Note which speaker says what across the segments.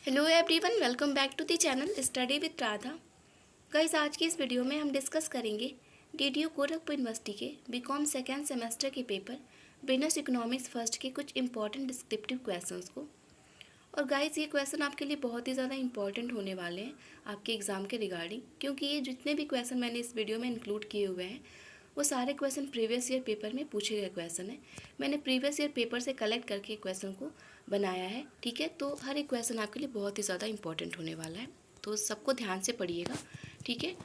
Speaker 1: Hello everyone, welcome back to the channel study with Radha. Guys, आज की इस video में हम डिस्कस करेंगे डीडीयू गोरखपुर यूनिवर्सिटी के बीकॉम सेकेंड सेमेस्टर के पेपर बिजनेस इकोनॉमिक्स फर्स्ट के कुछ इंपॉर्टेंट डिस्क्रिप्टिव क्वेश्चंस को। और गाइस, ये क्वेश्चन आपके लिए बहुत ही ज़्यादा इंपॉर्टेंट होने वाले हैं आपके एग्ज़ाम के रिगार्डिंग, क्योंकि ये जितने भी क्वेश्चन मैंने इस वीडियो में इंक्लूड किए हुए हैं वो सारे क्वेश्चन प्रीवियस ईयर पेपर में पूछे गए क्वेश्चन हैं। मैंने प्रीवियस ईयर पेपर से कलेक्ट करके क्वेश्चन को बनाया है, ठीक है। तो हर एक क्वेश्चन आपके लिए बहुत ही ज़्यादा इंपॉर्टेंट होने वाला है, तो सबको ध्यान से पढ़िएगा, ठीक है।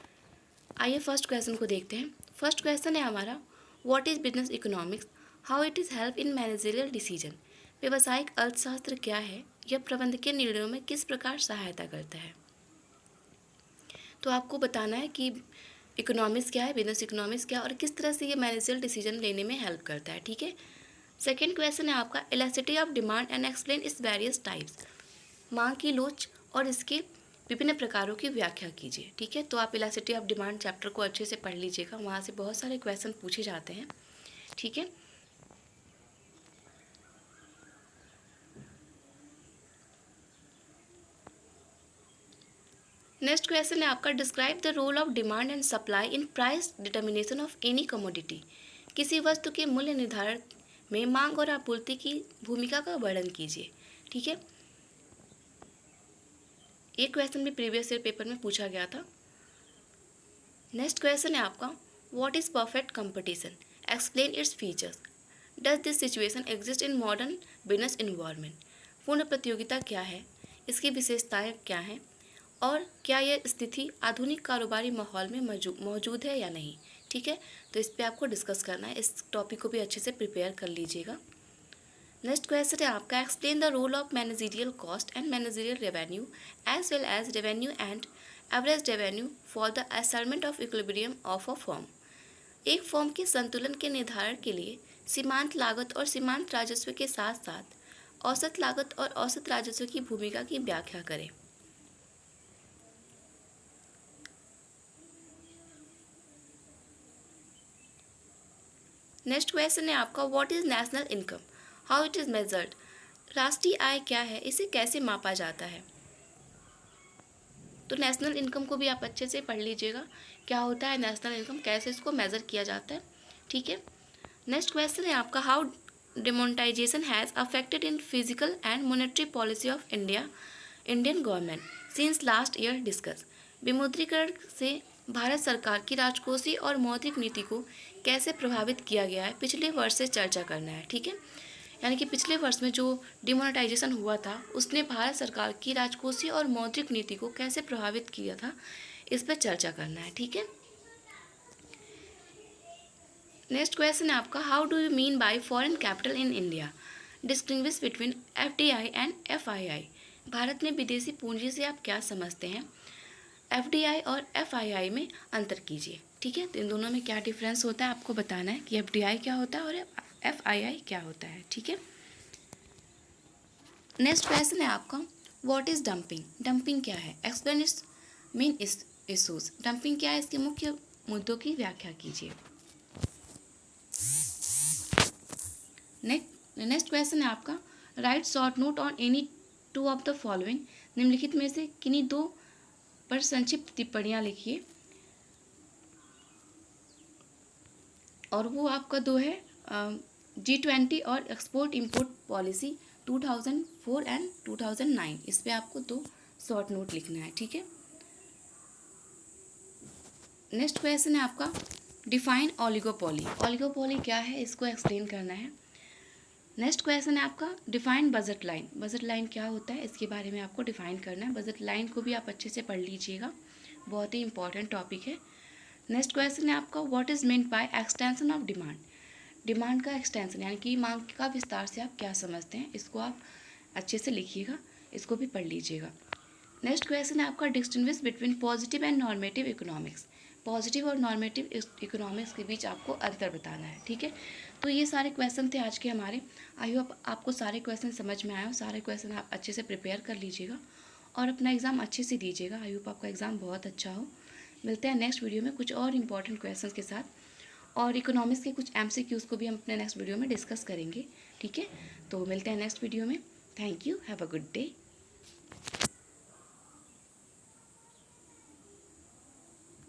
Speaker 1: आइए फर्स्ट क्वेश्चन को देखते हैं। फर्स्ट क्वेश्चन है हमारा, what is business economics, how it is help in managerial decision. व्यवसायिक अर्थशास्त्र क्या है, यह प्रबंधकीय निर्णयों में किस प्रकार सहायता करता है। तो आपको बताना है कि इकोनॉमिक्स क्या है, बिजनेस इकोनॉमिक्स क्या है और किस तरह से ये मैनेजरियल डिसीजन लेने में हेल्प करता है, ठीक है। सेकेंड क्वेश्चन है आपका, elasticity of demand and explain इस वेरियस टाइप्स। मांग की लोच और इसके विभिन्न प्रकारों की व्याख्या कीजिए, ठीक है। तो आप इलास्टिसिटी ऑफ डिमांड चैप्टर को अच्छे से पढ़ लीजिएगा, वहाँ से बहुत सारे क्वेश्चन पूछे जाते हैं, ठीक है। नेक्स्ट क्वेश्चन है आपका, describe the role of demand and supply in price determination of any commodity. किसी वस्तु के मूल्य निर्धारण में मांग और आपूर्ति की भूमिका का वर्णन कीजिए, ठीक है। ये क्वेश्चन भी प्रीवियस ईयर पेपर में पूछा गया था। नेक्स्ट क्वेश्चन है आपका, what is perfect competition, explain its features, does this situation exist in modern business environment. पूर्ण प्रतियोगिता क्या है, इसकी विशेषताएं क्या हैं और क्या यह स्थिति आधुनिक कारोबारी माहौल में मौजूद है या नहीं, ठीक है। तो इस पर आपको डिस्कस करना है, इस टॉपिक को भी अच्छे से प्रिपेयर कर लीजिएगा। नेक्स्ट क्वेश्चन है आपका, explain the role of managerial cost and managerial revenue as well as revenue and average revenue for the assessment of equilibrium of a firm. एक फर्म के संतुलन के निर्धारण के लिए सीमांत लागत और सीमांत राजस्व के साथ साथ औसत लागत और औसत राजस्व की भूमिका की व्याख्या करें। नेक्स्ट क्वेश्चन है आपका, what is national income, how it is measured. राष्ट्रीय आय क्या है, इसे कैसे मापा जाता है। तो नेशनल इनकम को भी आप अच्छे से पढ़ लीजिएगा, क्या होता है नेशनल इनकम, कैसे इसको मेजर किया जाता है, ठीक है। नेक्स्ट क्वेश्चन है आपका, how demonetisation has affected in physical and monetary policy of Indian government since last year discuss. विमुद्रीकरण से भारत सरकार की राजकोषीय और मौद्रिक नीति को कैसे प्रभावित किया गया है, पिछले वर्ष से चर्चा करना है, ठीक है। यानी कि पिछले वर्ष में जो डिमोनेटाइजेशन हुआ था उसने भारत सरकार की राजकोषीय और मौद्रिक नीति को कैसे प्रभावित किया था, इस पर चर्चा करना है, ठीक है। नेक्स्ट क्वेश्चन है आपका, how do you mean by foreign capital in India, distinguish between FDI and FII. Bharat में विदेशी पूंजी से आप क्या समझते हैं, एफडीआई और एफआईआई में अंतर कीजिए, ठीक है। तो इन दोनों में क्या डिफरेंस होता है आपको बताना है कि एफडीआई क्या होता है और एफआईआई क्या होता है, ठीक है। नेक्स्ट क्वेश्चन है आपका, व्हाट इज डंपिंग, डंपिंग क्या है, explain it's main issues. Dumping क्या है, इसके मुख्य मुद्दों की व्याख्या कीजिए। नेक्स्ट क्वेश्चन है आपका, right short note on any two of the following. निम्नलिखित में से किन्हीं दो पर संक्षिप्त टिप्पणियाँ लिखिए, और वो आपका दो है G20 और एक्सपोर्ट इंपोर्ट पॉलिसी 2004 एंड 2009। इस पर आपको दो शॉर्ट नोट लिखना है, ठीक है। नेक्स्ट क्वेश्चन है आपका, डिफाइन ऑलिगोपोली, ऑलिगोपोली क्या है इसको एक्सप्लेन करना है। नेक्स्ट क्वेश्चन है आपका, define budget line, budget line क्या होता है इसके बारे में आपको डिफाइन करना है। बजट लाइन को भी आप अच्छे से पढ़ लीजिएगा, बहुत ही इंपॉर्टेंट टॉपिक है। नेक्स्ट क्वेश्चन है आपका, what is meant by extension of demand, demand का एक्सटेंशन यानी कि मांग का विस्तार से आप क्या समझते हैं, इसको आप अच्छे से लिखिएगा, इसको भी पढ़ लीजिएगा। नेक्स्ट क्वेश्चन है आपका, distinguish between positive and normative economics, positive और नॉर्मेटिव इकोनॉमिक्स के बीच आपको अंतर बताना है, ठीक है। तो ये सारे क्वेश्चन थे आज के हमारे। आई होप आपको सारे क्वेश्चन समझ में आए हो, सारे क्वेश्चन आप अच्छे से प्रिपेयर कर लीजिएगा और अपना एग्ज़ाम अच्छे से दीजिएगा। आई होप आपका एग्ज़ाम बहुत अच्छा हो। मिलते हैं नेक्स्ट वीडियो में कुछ और इंपॉर्टेंट क्वेश्चन के साथ, और इकोनॉमिक्स के कुछ MCQs को भी हम अपने नेक्स्ट वीडियो में डिस्कस करेंगे, ठीक है। तो मिलते हैं नेक्स्ट वीडियो में। Thank you, have a good day.